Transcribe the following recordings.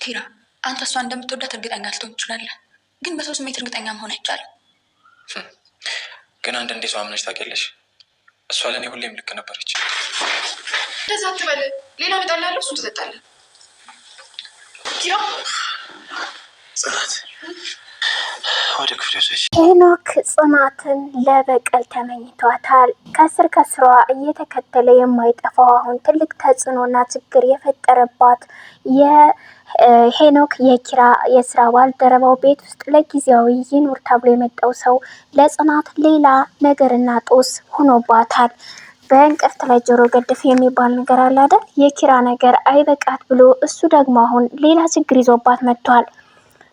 ኪራ አንተ እሷ እንደምትወዳት እርግጠኛ ልትሆን ትችላለህ፣ ግን በሰው ስሜት እርግጠኛ መሆን አይቻልም። ግን አንዳንዴ ሰው አምነሽ ታውቂያለሽ። እሷ ለእኔ ሁሌም ልክ ነበረች። እንደዛ አትበል። ሌላ እመጣልሃለሁ፣ እሱን ትጠጣለህ። ኪራ ጽናት ወደ ክፍል ወሰች። ሄኖክ ጽናትን ለበቀል ተመኝቷታል። ከስር ከስሯ እየተከተለ የማይጠፋው አሁን ትልቅ ተጽዕኖና ችግር የፈጠረባት የሄኖክ የኪራ የስራ ባልደረባው ቤት ውስጥ ለጊዜያዊ ይኑር ተብሎ የመጣው ሰው ለጽናት ሌላ ነገርና ጦስ ሆኖባታል። በእንቅርት ላይ ጆሮ ገድፍ የሚባል ነገር አለ አይደል? የኪራ ነገር አይበቃት ብሎ እሱ ደግሞ አሁን ሌላ ችግር ይዞባት መጥቷል።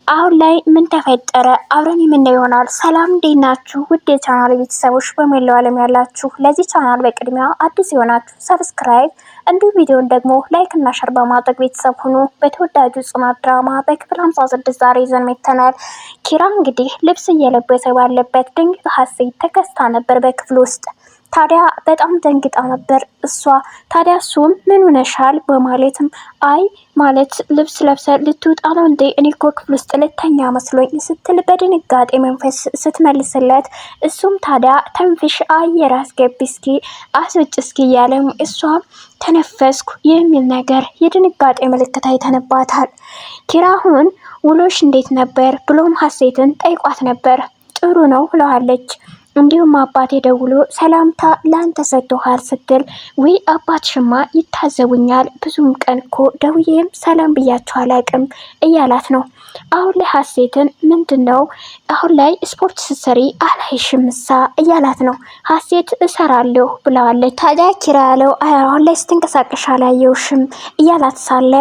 አሁን ላይ ምን ተፈጠረ? አብረን የምናየው ይሆናል። ሰላም እንዴት ናችሁ? ውድ የቻናል ቤተሰቦች በመላው ዓለም ያላችሁ፣ ለዚህ ቻናል በቅድሚያ አዲስ የሆናችሁ ሰብስክራይብ እንዲሁም ቪዲዮን ደግሞ ላይክ እና ሸር በማድረግ ቤተሰብ ሁኑ። በተወዳጁ ጽናት ድራማ በክፍል 56 ዛሬ ይዘን መጥተናል። ኪራ እንግዲህ ልብስ እየለበሰ ባለበት ድንገት ሀሴት ተከስታ ነበር በክፍል ውስጥ። ታዲያ በጣም ደንግጣ ነበር እሷ። ታዲያ እሱም ምን ሆነሻል በማለትም አይ ማለት ልብስ ለብሰ ልትወጣ ነው እንዴ? እኔ እኮ ክፍል ውስጥ ልተኛ መስሎኝ ስትል በድንጋጤ መንፈስ ስትመልስለት፣ እሱም ታዲያ ተንፍሽ፣ አየር አስገቢ እስኪ፣ አስወጭ እስኪ እያለም እሷም ተነፈስኩ የሚል ነገር የድንጋጤ ምልክት አይተንባታል። ኪራሁን ውሎሽ እንዴት ነበር ብሎም ሀሴትን ጠይቋት ነበር። ጥሩ ነው ብለዋለች። እንዲሁም አባቴ ደውሎ ሰላምታ ላንተ ሰጥቶሃል ስትል፣ ወይ አባትሽማ ይታዘቡኛል፣ ብዙም ቀን እኮ ደውዬም ሰላም ብያቸው አላቅም እያላት ነው። አሁን ላይ ሀሴትን ምንድነው አሁን ላይ ስፖርት ስትሰሪ አላይሽም እሳ እያላት ነው። ሀሴት እሰራለሁ ብለዋለች። ታዲያ ኪራ ያለው አሁን ላይ ስትንቀሳቀሽ አላየውሽም እያላት ሳለ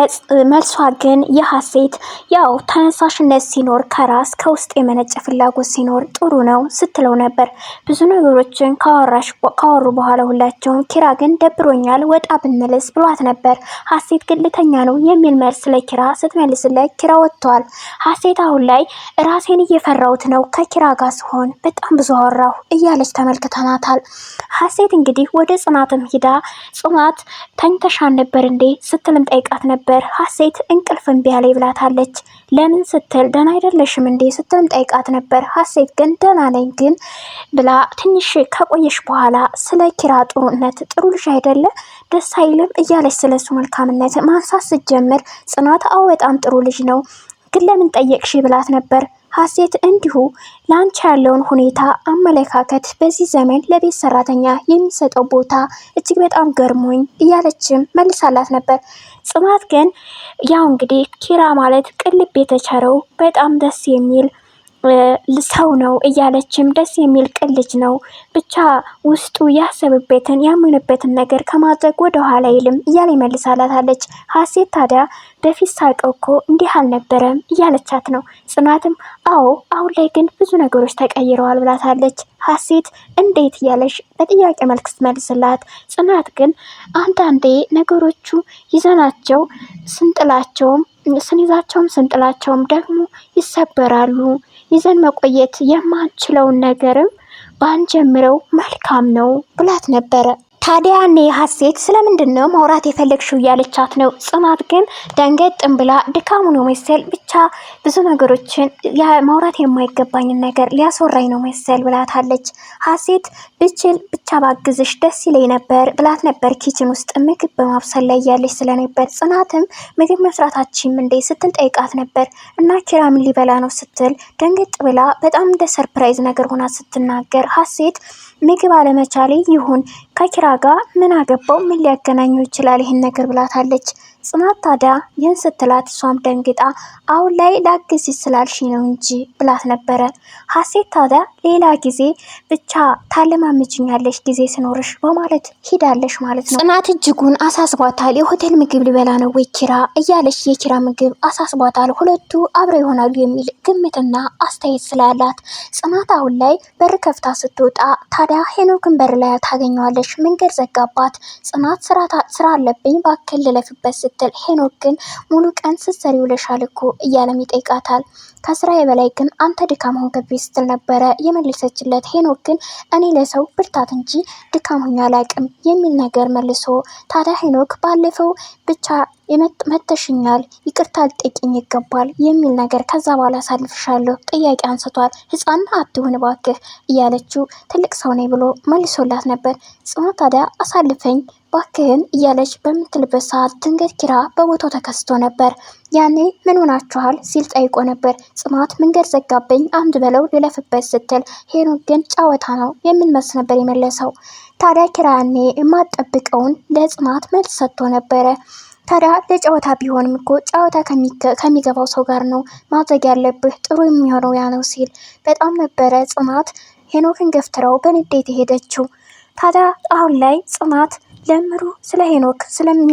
መልሷ ግን የሀሴት ያው ተነሳሽነት ሲኖር ከራስ ከውስጥ የመነጨ ፍላጎት ሲኖር ጥሩ ነው ስትለው ነበር። ብዙ ነገሮችን ካወሩ በኋላ ሁላቸውም ኪራ ግን ደብሮኛል ወጣ ብንልስ ብሏት ነበር። ሀሴት ግን ልተኛ ነው የሚል መልስ ለኪራ ስትመልስለት ኪራ ወጥቷል። ሀሴት አሁን ላይ ራሴን እየፈራሁት ነው ከኪራ ጋር ሲሆን በጣም ብዙ አወራሁ እያለች ተመልክተናታል። ሀሴት እንግዲህ ወደ ጽናትም ሂዳ ጽናት ተኝተሻል ነበር እንዴ ስትልም ጠይቃት ነበር። ሀሴት እንቅልፍ እምቢ አለኝ ብላታለች። ለምን ስትል ደህና አይደለሽም እንዴ ስትልም ጠይቃት ነበር። ሀሴት ግን ደህና ነኝ ግን ብላ ትንሽ ከቆየሽ በኋላ ስለ ኪራ ጥሩነት ጥሩ ልጅ አይደለ ደስ አይልም እያለች ስለሱ መልካምነት ማንሳት ስትጀምር ጽናት አዎ በጣም ጥሩ ልጅ ነው ግን ለምን ጠየቅሽ ብላት ነበር። ሀሴት እንዲሁ ለአንቺ ያለውን ሁኔታ አመለካከት በዚህ ዘመን ለቤት ሰራተኛ የሚሰጠው ቦታ እጅግ በጣም ገርሞኝ እያለችም መልሳላት ነበር። ጽናት ግን ያው እንግዲህ ኪራ ማለት ቅልብ የተቸረው በጣም ደስ የሚል ሰው ነው እያለችም ደስ የሚል ቅን ልጅ ነው ብቻ ውስጡ ያሰብበትን ያመነበትን ነገር ከማድረግ ወደ ኋላ አይልም እያለ መልሳላታለች። ሀሴት ታዲያ በፊት ሳቀው እኮ እንዲህ አልነበረም እያለቻት ነው። ጽናትም አዎ አሁን ላይ ግን ብዙ ነገሮች ተቀይረዋል ብላታለች። ሀሴት እንዴት እያለሽ በጥያቄ መልክ ስትመልስላት፣ ጽናት ግን አንዳንዴ ነገሮቹ ይዘናቸው ስንይዛቸውም ስንጥላቸውም ደግሞ ይሰበራሉ። ይዘን መቆየት የማንችለውን ነገርም ባንጀምረው መልካም ነው ብላት ነበረ። ታዲያ እኔ ሀሴት ስለምንድን ነው ማውራት የፈለግሽው እያለቻት ነው። ጽናት ግን ደንገጥም ብላ ድካሙ ነው መሰል ብቻ ብዙ ነገሮችን ማውራት የማይገባኝን ነገር ሊያስወራኝ ነው መሰል ብላታለች። ሀሴት ብችል ብቻ ባግዝሽ ደስ ይለኝ ነበር ብላት ነበር። ኪችን ውስጥ ምግብ በማብሰል ላይ ያለች ስለነበር ጽናትም ምግብ መስራታችም እንዴ ስትል ጠይቃት ነበር። እና ኪራ ምን ሊበላ ነው ስትል ደንገጥ ብላ በጣም እንደ ሰርፕራይዝ ነገር ሆና ስትናገር፣ ሀሴት ምግብ አለመቻሌ ይሁን ከኪራ ጋር ምን አገባው ምን ሊያገናኘው ይችላል ይህን ነገር ብላታለች። ጽናት ታዲያ ይህን ስትላት እሷም ደንግጣ አሁን ላይ ላግዝ ስላልሽ ነው እንጂ ብላት ነበረ። ሀሴት ታዲያ ሌላ ጊዜ ብቻ ታለማምጅኛለሽ ጊዜ ስኖርሽ በማለት ሂዳለሽ ማለት ነው። ጽናት እጅጉን አሳስቧታል። የሆቴል ምግብ ሊበላ ነው ወይ ኪራ እያለች የኪራ ምግብ አሳስቧታል። ሁለቱ አብረው ይሆናሉ የሚል ግምትና አስተያየት ስላላት ጽናት አሁን ላይ በር ከፍታ ስትወጣ ታዲያ ሄኖክን በር ላይ ታገኘዋለች። መንገድ ዘጋባት። ጽናት ስራ አለብኝ ባክል ልለፍበት ስትል ሄኖክ ግን ሙሉ ቀን ስትሰሪ ውለሻል እኮ እያለም ይጠይቃታል። ከስራዬ በላይ ግን አንተ ድካም ሆንክብኝ ስትል ነበረ የመለሰችለት። ሄኖክ ግን እኔ ለሰው ብርታት እንጂ ድካም ሆኜ አላቅም የሚል ነገር መልሶ ታዲያ ሄኖክ ባለፈው ብቻ መተሽኛል ይቅርታ ልጠይቅኝ ይገባል የሚል ነገር ከዛ በኋላ አሳልፍሻለሁ ጥያቄ አንስቷል። ህፃን አትሁን ባክህ እያለችው ትልቅ ሰው ነኝ ብሎ መልሶላት ነበር። ጽናት ታዲያ አሳልፈኝ ባክህን እያለች በምትልበት ሰዓት ድንገት ኪራ በቦታው ተከስቶ ነበር። ያኔ ምን ሆናችኋል ሲል ጠይቆ ነበር። ጽናት መንገድ ዘጋብኝ አንድ በለው ልለፍበት ስትል ሄኖክ ግን ጨዋታ ነው የሚል መልስ ነበር የመለሰው። ታዲያ ኪራ ያኔ የማጠብቀውን ለጽናት መልስ ሰጥቶ ነበረ። ታዲያ ለጨዋታ ቢሆንም እኮ ጨዋታ ከሚገባው ሰው ጋር ነው ማድረግ ያለብህ፣ ጥሩ የሚሆነው ያ ነው ሲል በጣም ነበረ ጽናት ሄኖክን ገፍትራው በንዴት የሄደችው። ታዲያ አሁን ላይ ጽናት ለምሩ ስለ ሄኖክ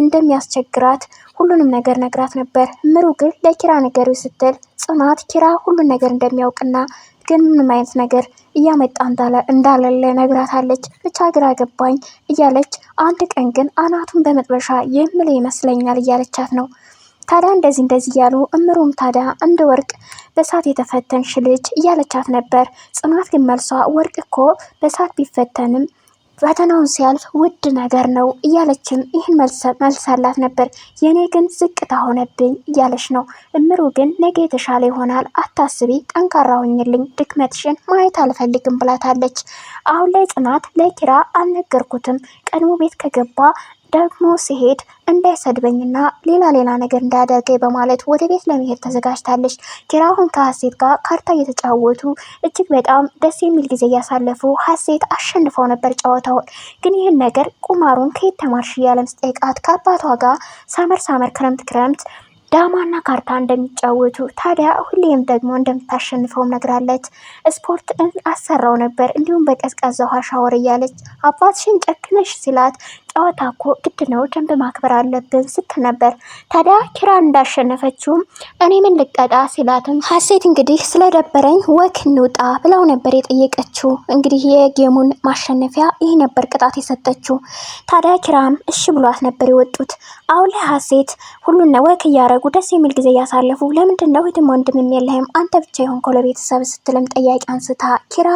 እንደሚያስቸግራት ሁሉንም ነገር ነግራት ነበር። ምሩ ግን ለኪራ ነገሩ ስትል ጽናት ኪራ ሁሉን ነገር እንደሚያውቅና ግን ምንም አይነት ነገር እያመጣ እንዳለለ ነግራታለች። ብቻ ግራ ገባኝ እያለች አንድ ቀን ግን አናቱን በመጥበሻ የምል ይመስለኛል እያለቻት ነው። ታዲያ እንደዚህ እያሉ እምሩም ታዲያ እንደ ወርቅ በሳት የተፈተንሽ ልጅ እያለቻት ነበር። ጽናት ግን መልሷ ወርቅ እኮ በሳት ቢፈተንም ፈተናውን ሲያልፍ ውድ ነገር ነው እያለችም ይህን መልሳላት ነበር። የኔ ግን ዝቅታ ሆነብኝ እያለች ነው። እምሩ ግን ነገ የተሻለ ይሆናል አታስቢ፣ ጠንካራ ሁኝልኝ፣ ድክመትሽን ማየት አልፈልግም ብላታለች። አሁን ላይ ጽናት ለኪራ አልነገርኩትም ቀድሞ ቤት ከገባ ደግሞ ሲሄድ እንዳይሰድበኝና ሌላ ነገር እንዳያደርገኝ በማለት ወደ ቤት ለመሄድ ተዘጋጅታለች። ኪራ አሁን ከሀሴት ጋር ካርታ እየተጫወቱ እጅግ በጣም ደስ የሚል ጊዜ እያሳለፉ ሀሴት አሸንፈው ነበር ጨዋታውን። ግን ይህን ነገር ቁማሩን ከየት ተማርሽ እያለም ስጠይቃት ከአባቷ ጋር ሳመር ክረምት ዳማና ካርታ እንደሚጫወቱ ታዲያ ሁሌም ደግሞ እንደምታሸንፈውም ነግራለች። ስፖርት አሰራው ነበር እንዲሁም በቀዝቃዛ ውሃ ሻወር እያለች አባትሽን ጨክነሽ ሲላት ጨዋታ እኮ ግድ ነው ደንብ ማክበር አለብን ስትል ነበር። ታዲያ ኪራ እንዳሸነፈችውም እኔ ምን ልቀጣ ሲላትም ሀሴት እንግዲህ ስለደበረኝ ወክ እንውጣ ብለው ነበር የጠየቀችው። እንግዲህ የጌሙን ማሸነፊያ ይህ ነበር ቅጣት የሰጠችው። ታዲያ ኪራም እሺ ብሏት ነበር የወጡት። አሁን ላይ ሀሴት ሁሉን ወክ እያረጉ ደስ የሚል ጊዜ እያሳለፉ ለምንድን ነው እህትም ወንድምም የለህም አንተ ብቻ የሆንከው ለቤተሰብ ስትልም ጥያቄ አንስታ ኪራ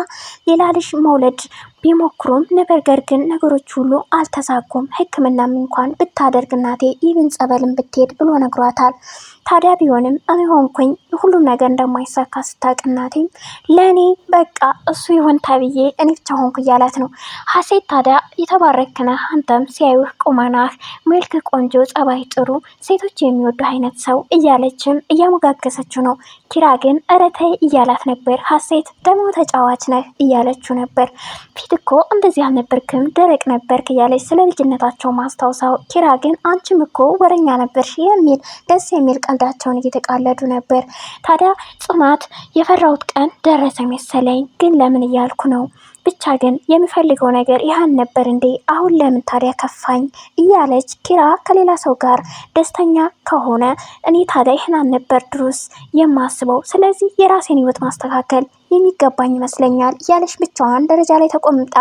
ሌላ ልጅ መውለድ ቢሞክሩም ነገር ግን ነገሮች ሁሉ አልተሳኩም። ሕክምናም እንኳን ብታደርግ እናቴ ይብን ጸበልን ብትሄድ ብሎ ነግሯታል። ታዲያ ቢሆንም እኔ ሆንኩኝ ሁሉም ነገር እንደማይሳካ ስታውቅ እናቴም ለእኔ በቃ እሱ ይሆን ተብዬ እኔ ብቻ ሆንኩ እያላት ነው። ሀሴት ታዲያ የተባረክነህ አንተም ሲያዩህ ቁመናህ፣ መልክ ቆንጆ፣ ጸባይ ጥሩ፣ ሴቶች የሚወዱ አይነት ሰው እያለችም እያሞጋገሰችው ነው። ኪራ ግን እረተይ እያላት ነበር። ሀሴት ደግሞ ተጫዋች ነህ እያለችው ነበር። ፊት እኮ እንደዚህ አልነበርክም ደረቅ ነበርክ እያለች ስለ ልጅነታቸው ማስታወሳው። ኪራ ግን አንቺም እኮ ወረኛ ነበርሽ የሚል ደስ የሚል ቀልዳቸውን እየተቃለዱ ነበር። ታዲያ ጽናት የፈራሁት ቀን ደረሰ መሰለኝ ግን ለምን እያልኩ ነው ብቻ ግን የሚፈልገው ነገር ያህን ነበር እንዴ አሁን ለምን ታዲያ ከፋኝ እያለች ኪራ ከሌላ ሰው ጋር ደስተኛ ከሆነ እኔ ታዲያ ይህን ነበር ድሮስ የማስበው፣ ስለዚህ የራሴን ህይወት ማስተካከል የሚገባኝ ይመስለኛል እያለች ብቻዋን ደረጃ ላይ ተቆምጣ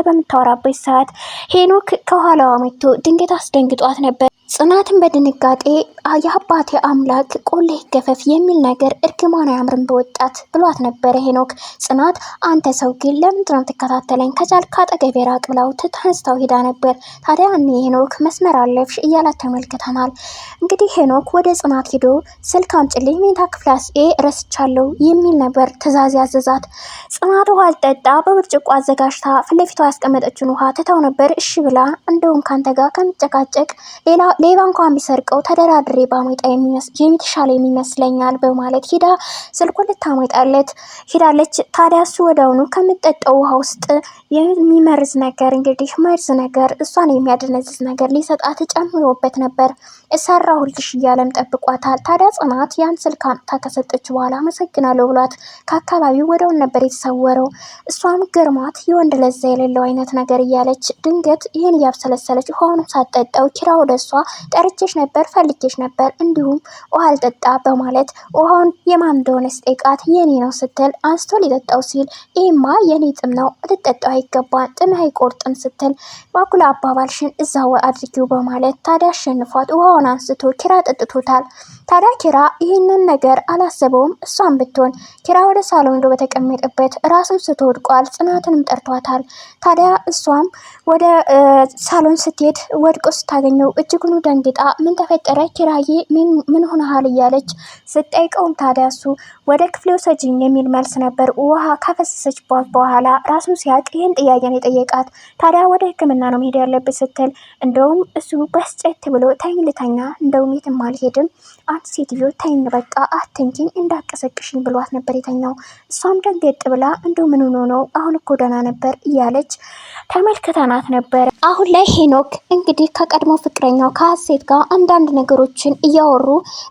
በምታወራበት ሰዓት ሄኖክ ከኋላዋ መጥቶ ድንገት አስደንግጧት ነበር። ጽናትን በድንጋጤ የአባቴ አምላክ ቆሌህ ገፈፍ የሚል ነገር እርግማን አያምርም በወጣት ብሏት ነበረ ሄኖክ። ጽናት አንተ ሰው ግን ለምንድነው ትከታተለኝ ከቻልክ ከአጠገቤ ራቅ ብላው ተነስታው ሄዳ ነበር። ታዲያ እኔ ሄኖክ መስመር አለፍሽ እያላት ተመልክተናል። እንግዲህ ሄኖክ ወደ ጽናት ሄዶ ስልክ አምጪልኝ ሜታ ክፍላስ ረስቻለሁ የሚል ነበር ትእዛዝ ያዘዛት። ጽናት ውሃ አልጠጣ በብርጭቆ አዘጋጅታ ፊት ለፊቷ ያስቀመጠችውን ውሃ ትታው ነበር እሺ ብላ እንደውም ካንተ ጋር ከምጨቃጨቅ ሌባ እንኳን ቢሰርቀው ተደራድሬ ባመጣ የሚተሻለ የሚመስለኛል በማለት ሂዳ ስልኩን ልታመጣለት ሄዳለች። ታዲያ እሱ ወደውኑ ከምጠጣው ውሃ ውስጥ የሚመርዝ ነገር እንግዲህ መርዝ ነገር እሷን የሚያደነዝዝ ነገር ሊሰጣት ጨምሮበት ነበር። እሰራሁልሽ እያለም ጠብቋታል። ታዲያ ጽናት ያን ስልክ አንጥታ ከሰጠች በኋላ አመሰግናለሁ ብሏት ከአካባቢው ወደውን ነበር የተሰወረው። እሷም ግርማት የወንድ ለዛ የሌለው አይነት ነገር እያለች ድንገት ይህን እያብሰለሰለች ውሃውንም ሳትጠጣው ኪራ ወደ እሷ ጠርቼሽ ነበር ፈልጌሽ ነበር እንዲሁም ውሃ አልጠጣ በማለት ውሃውን የማን እንደሆነ ስጠይቃት የኔ ነው ስትል አንስቶ ሊጠጣው ሲል ይህማ የኔ ጥም ነው ልጠጣው አይገባም ጥምህ አይቆርጥም ስትል ባኩላ አባባልሽን እዛው አድርጊው በማለት ታዲያ አሸንፏት ውሃውን ውሃውን አንስቶ ኪራ ጠጥቶታል። ታዲያ ኪራ ይህንን ነገር አላሰበውም። እሷን ብትሆን ኪራ ወደ ሳሎን ሄዶ በተቀመጠበት ራሱን ስቶ ወድቋል። ጽናትንም ጠርቷታል። ታዲያ እሷም ወደ ሳሎን ስትሄድ ወድቆ ስታገኘው እጅጉኑ ደንግጣ ምን ተፈጠረ ኪራዬ ምን ሆነሃል እያለች ስትጠይቀውም ታዲያ እሱ ወደ ክፍሌ ውሰጂኝ የሚል መልስ ነበር። ውሃ ካፈሰሰች በኋላ ራሱን ሲያውቅ ይህን ጥያቄ ነው የጠየቃት። ታዲያ ወደ ሕክምና ነው መሄድ ያለበት ስትል እንደውም እሱ በስጨት ብሎ ተኝ ልተኛ እንደውም የትም አልሄድም አንድ ሴትዮ ተይኝ በቃ አትንኪኝ እንዳቀሰቅሽኝ ብሏት ነበር የተኛው። እሷም ደንገጥ ብላ እንደው ምን ሆኖ ነው አሁን እኮ ደህና ነበር እያለች ተመልክተናት ነበር። አሁን ላይ ሄኖክ እንግዲህ ከቀድሞ ፍቅረኛው ከሀሴት ጋር አንዳንድ ነገሮችን እያወሩ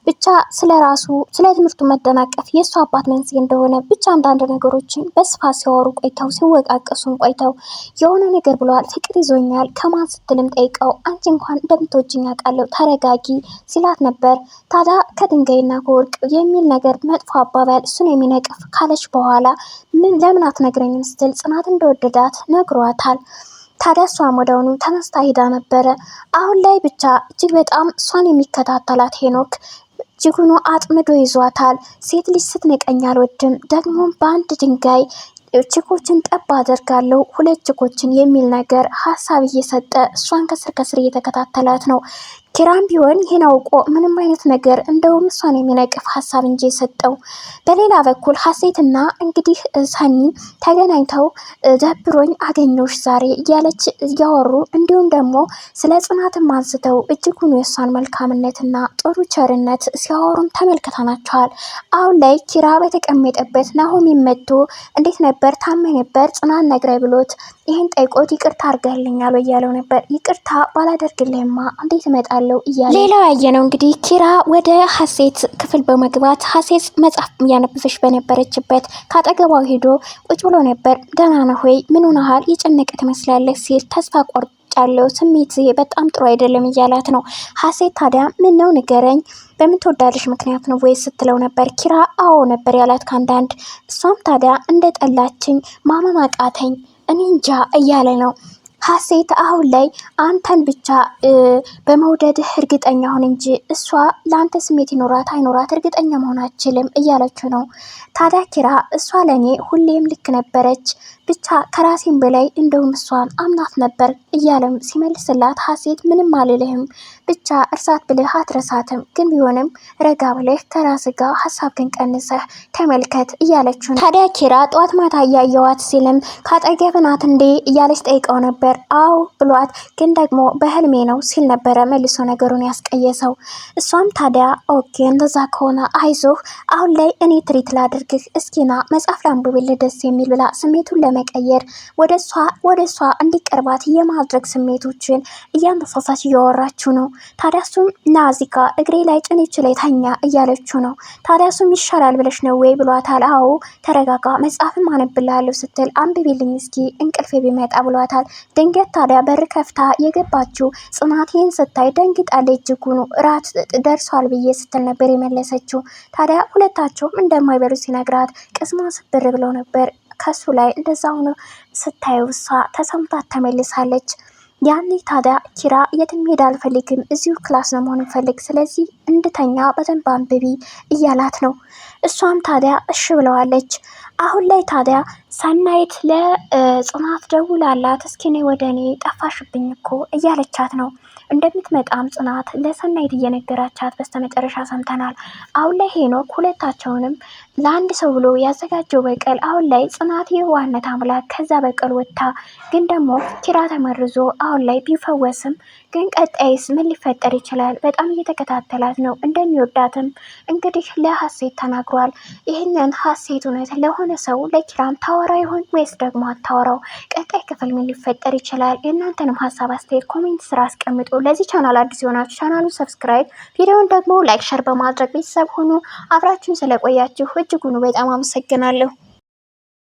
ብቻ ስለ ራሱ ስለ ትምህርቱ መደናቀፍ የእሱ አባት መንስኤ እንደሆነ ብቻ አንዳንድ ነገሮችን በስፋት ሲያወሩ ቆይተው ሲወቃቀሱም ቆይተው የሆነ ነገር ብለዋል። ፍቅር ይዞኛል ከማን ስትልም ጠይቀው አንቺ እንኳን እንደምትወጂኝ አውቃለሁ ተረጋጊ ሲላት ነበር። ታዲያ ከድንጋይና ከወርቅ የሚል ነገር መጥፎ አባባል እሱን የሚነቅፍ ካለች በኋላ ለምን አትነግረኝም ስትል ጽናት እንደወደዳት ነግሯታል። ታዲያ እሷም ወደውኑ ተነስታ ሄዳ ነበረ። አሁን ላይ ብቻ እጅግ በጣም እሷን የሚከታተላት ሄኖክ እጅጉኑ አጥምዶ ይዟታል። ሴት ልጅ ስትንቀኝ አልወድም፣ ደግሞ በአንድ ድንጋይ ችኮችን ጠብ አደርጋለሁ 2 ችኮችን የሚል ነገር ሀሳብ እየሰጠ እሷን ከስር ከስር እየተከታተላት ነው። ኪራም ቢሆን ይህን አውቆ ምንም አይነት ነገር እንደውም እሷን የሚነቅፍ ሀሳብ እንጂ የሰጠው። በሌላ በኩል ሀሴትና እንግዲህ ሰኒ ተገናኝተው ደብሮኝ አገኘሁሽ ዛሬ እያለች እያወሩ እንዲሁም ደግሞ ስለ ጽናትም አንስተው እጅጉን የእሷን መልካምነትና ጥሩ ቸርነት ሲያወሩም ተመልክተናቸዋል። አሁን ላይ ኪራ በተቀመጠበት ናሆም መጥቶ እንዴት ነበር ታመ ነበር ጽናት ነግራይ ብሎት ይህን ጠይቆት ይቅርታ አድርገልኛል እያለው ነበር። ይቅርታ ባላደርግልህማ እንዴት እመጣለሁ እያለ ሌላው ያየነው እንግዲህ ኪራ ወደ ሀሴት ክፍል በመግባት ሀሴት መጽሐፍ እያነበበች በነበረችበት ካጠገባው ሄዶ ቁጭ ብሎ ነበር። ደህና ነህ ወይ ምን ሆነሃል የጨነቀ ትመስላለህ ሲል ተስፋ ቆርጫለሁ ስሜት በጣም ጥሩ አይደለም እያላት ነው። ሀሴት ታዲያ ምን ነው ንገረኝ በምን ትወዳለሽ ምክንያት ነው ወይ ስትለው ነበር። ኪራ አዎ ነበር ያላት ከአንዳንድ እሷም ታዲያ እንደጠላችኝ ማመን አቃተኝ እኔ እንጃ እያለ ነው። ሀሴት አሁን ላይ አንተን ብቻ በመውደድህ እርግጠኛ ሁን እንጂ እሷ ለአንተ ስሜት ይኖራት አይኖራት እርግጠኛ መሆን አትችልም እያለችው ነው። ታዲያ ኪራ እሷ ለእኔ ሁሌም ልክ ነበረች ብቻ ከራሴም በላይ እንደውም እሷን አምናት ነበር እያለም ሲመልስላት ሀሴት ምንም አልልህም ብቻ እርሳት ብልህ አትረሳትም ግን ቢሆንም ረጋ ብለህ ከራስ ጋር ሀሳብ ግን ቀንሰህ ተመልከት እያለችው ነው። ታዲያ ኪራ ጠዋት ማታ እያየዋት ሲልም ካጠገብህ ናት እንዴ እያለች ጠይቀው ነበር። አዎ ብሏት ግን ደግሞ በህልሜ ነው ሲል ነበረ መልሶ ነገሩን ያስቀየሰው። እሷም ታዲያ ኦኬ እንደዛ ከሆነ አይዞህ አሁን ላይ እኔ ትሪት ላድርግህ እስኪና መጽሐፍ ላንብብልህ ደስ የሚል ብላ ስሜቱን ለመቀየር ወደ እሷ እንዲቀርባት የማድረግ ስሜቶችን እያነሳሳች እያወራችው ነው። ታዲያ እሱም ናዚካ እግሬ ላይ ጭንች ላይ ተኛ እያለችው ነው። ታዲያ እሱም ይሻላል ብለሽ ነው ወይ ብሏታል። አዎ ተረጋጋ መጽሐፍም አነብልሃለሁ ስትል አንብቢልኝ እስኪ እንቅልፌ ቢመጣ ብሏታል። ድንገት ታዲያ በር ከፍታ የገባችው ጽናቴን ስታይ ደንግጣለች። እጅጉኑ እራት ደርሷል ብዬ ስትል ነበር የመለሰችው። ታዲያ ሁለታቸውም እንደማይበሉ ሲነግራት ቅስሟ ስብር ብለው ነበር። ከሱ ላይ እንደዛ ሆኖ ስታየው እሷ ተሰምታት ተመልሳለች። ያኔ ታዲያ ኪራ የትም ሄድ አልፈልግም እዚሁ ክላስ ነው መሆን ፈልግ ስለዚህ እንድተኛ በደንብ አንብቢ እያላት ነው። እሷም ታዲያ እሺ ብለዋለች። አሁን ላይ ታዲያ ሰናይት ለጽናት ደውላላት እስኪ ነይ ወደ እኔ ጠፋሽብኝ እኮ እያለቻት ነው። እንደምትመጣም ጽናት ለሰናይት እየነገራቻት በስተመጨረሻ ሰምተናል። አሁን ላይ ሄኖክ ሁለታቸውንም ለአንድ ሰው ብሎ ያዘጋጀው በቀል አሁን ላይ ጽናት የዋህነት አምላክ ከዛ በቀል ወጥታ ግን ደግሞ ኪራ ተመርዞ አሁን ላይ ቢፈወስም ግን ቀጣይስ ምን ሊፈጠር ይችላል? በጣም እየተከታተላት ነው። እንደሚወዳትም እንግዲህ ለሀሴት ተናግሯል። ይህንን ሀሴት እውነት ለሆነ ሰው ለኪራም ታወራ ይሆን ወይስ ደግሞ አታወራው? ቀጣይ ክፍል ምን ሊፈጠር ይችላል? የእናንተንም ሀሳብ አስተያየት ኮሜንት ስራ አስቀምጡ። ለዚህ ቻናል አዲስ የሆናችሁ ቻናሉን ሰብስክራይብ፣ ቪዲዮውን ደግሞ ላይክ፣ ሸር በማድረግ ቤተሰብ ሁኑ። አብራችሁን ስለቆያችሁ እጅጉኑ በጣም አመሰግናለሁ።